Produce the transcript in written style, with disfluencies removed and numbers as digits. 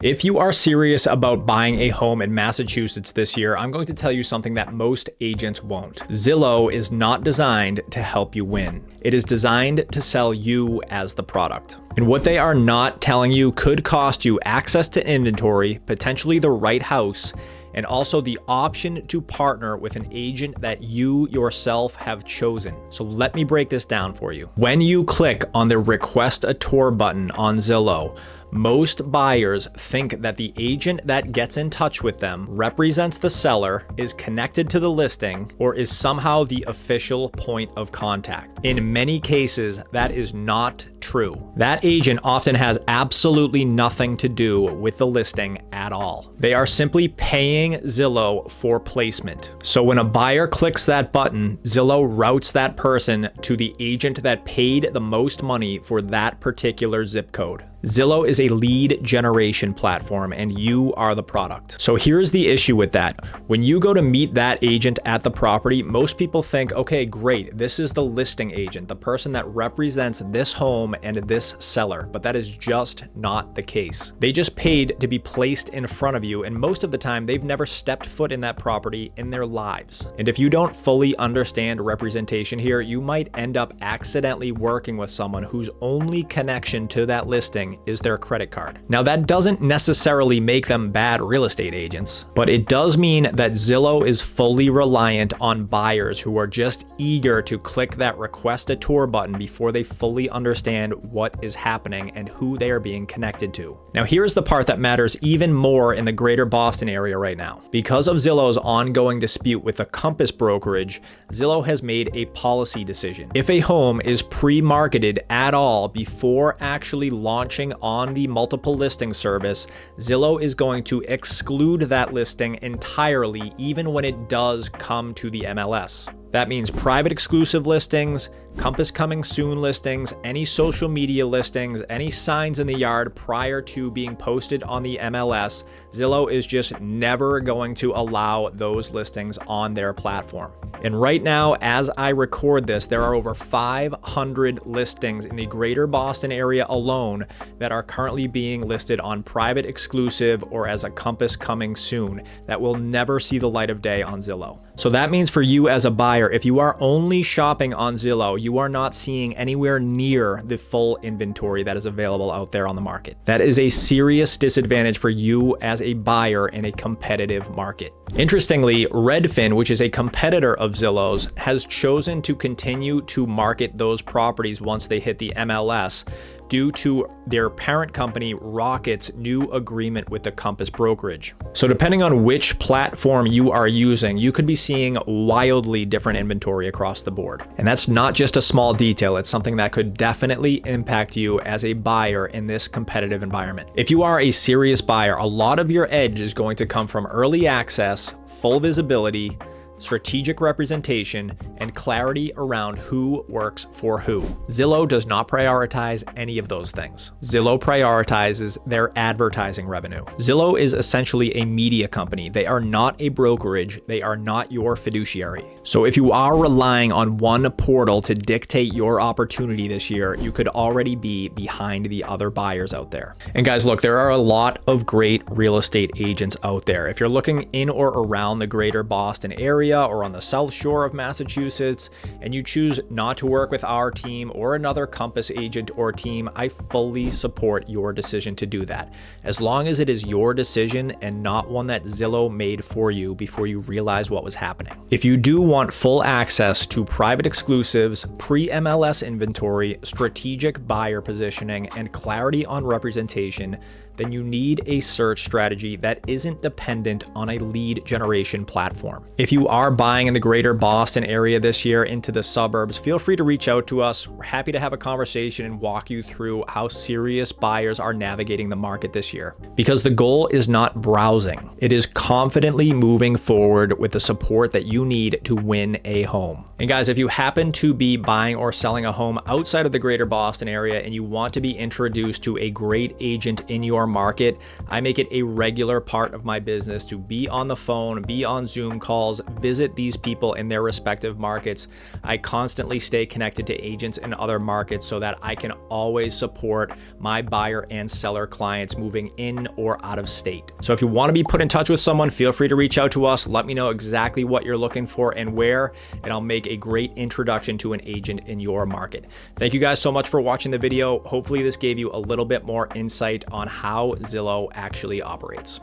If you are serious about buying a home in Massachusetts this year, I'm going to tell you something that most agents won't. Zillow is not designed to help you win. It is designed to sell you as the product. And what they are not telling you could cost you access to inventory, potentially the right house, and also the option to partner with an agent that you yourself have chosen. So let me break this down for you. When you click on the Request a Tour button on Zillow, most buyers think that the agent that gets in touch with them represents the seller, is connected to the listing, or is somehow the official point of contact. In many cases, that is not true. That agent often has absolutely nothing to do with the listing at all. They are simply paying Zillow for placement. So when a buyer clicks that button, Zillow routes that person to the agent that paid the most money for that particular zip code. Zillow is a lead generation platform and you are the product. So here's the issue with that. When you go to meet that agent at the property, most people think, okay, great, this is the listing agent, the person that represents this home and this seller, but that is just not the case. They just paid to be placed in front of you, and most of the time they've never stepped foot in that property in their lives. And if you don't fully understand representation here, you might end up accidentally working with someone whose only connection to that listing is their credit card. Now that doesn't necessarily make them bad real estate agents, but it does mean that Zillow is fully reliant on buyers who are just eager to click that Request a Tour button before they fully understand what is happening and who they are being connected to. Now here's the part that matters even more in the greater Boston area right now. Because of Zillow's ongoing dispute with the Compass brokerage, Zillow has made a policy decision. If a home is pre-marketed at all before actually launching on the multiple listing service, Zillow is going to exclude that listing entirely, even when it does come to the MLS. That means private exclusive listings, Compass coming soon listings, any social media listings, any signs in the yard prior to being posted on the MLS. Zillow is just never going to allow those listings on their platform. And right now, as I record this, there are over 500 listings in the greater Boston area alone that are currently being listed on private exclusive or as a Compass coming soon that will never see the light of day on Zillow. So that means for you as a buyer, if you are only shopping on Zillow, you are not seeing anywhere near the full inventory that is available out there on the market. That is a serious disadvantage for you as a buyer in a competitive market. Interestingly, Redfin, which is a competitor of Zillow's, has chosen to continue to market those properties once they hit the MLS due to their parent company Rocket's new agreement with the Compass brokerage. So depending on which platform you are using, you could be seeing wildly different inventory across the board. And that's not just a small detail, it's something that could definitely impact you as a buyer in this competitive environment. If you are a serious buyer, a lot of your edge is going to come from early access, full visibility, strategic representation, and clarity around who works for who. Zillow does not prioritize any of those things. Zillow prioritizes their advertising revenue. Zillow is essentially a media company. They are not a brokerage. They are not your fiduciary. So if you are relying on one portal to dictate your opportunity this year, you could already be behind the other buyers out there. And guys, look, there are a lot of great real estate agents out there. If you're looking in or around the greater Boston area, or on the South Shore of Massachusetts, and you choose not to work with our team or another Compass agent or team, I fully support your decision to do that, as long as it is your decision and not one that Zillow made for you before you realize what was happening. If you do want full access to private exclusives, pre-MLS inventory, strategic buyer positioning, and clarity on representation, then you need a search strategy that isn't dependent on a lead generation platform. If you are buying in the greater Boston area this year into the suburbs, feel free to reach out to us. We're happy to have a conversation and walk you through how serious buyers are navigating the market this year. Because the goal is not browsing, it is confidently moving forward with the support that you need to win a home. And guys, if you happen to be buying or selling a home outside of the greater Boston area and you want to be introduced to a great agent in your market, I make it a regular part of my business to be on the phone, be on Zoom calls, visit these people in their respective markets. I constantly stay connected to agents in other markets so that I can always support my buyer and seller clients moving in or out of state. So if you want to be put in touch with someone, feel free to reach out to us. Let me know exactly what you're looking for and where, and I'll make a great introduction to an agent in your market. Thank you guys so much for watching the video. Hopefully this gave you a little bit more insight on how Zillow actually operates.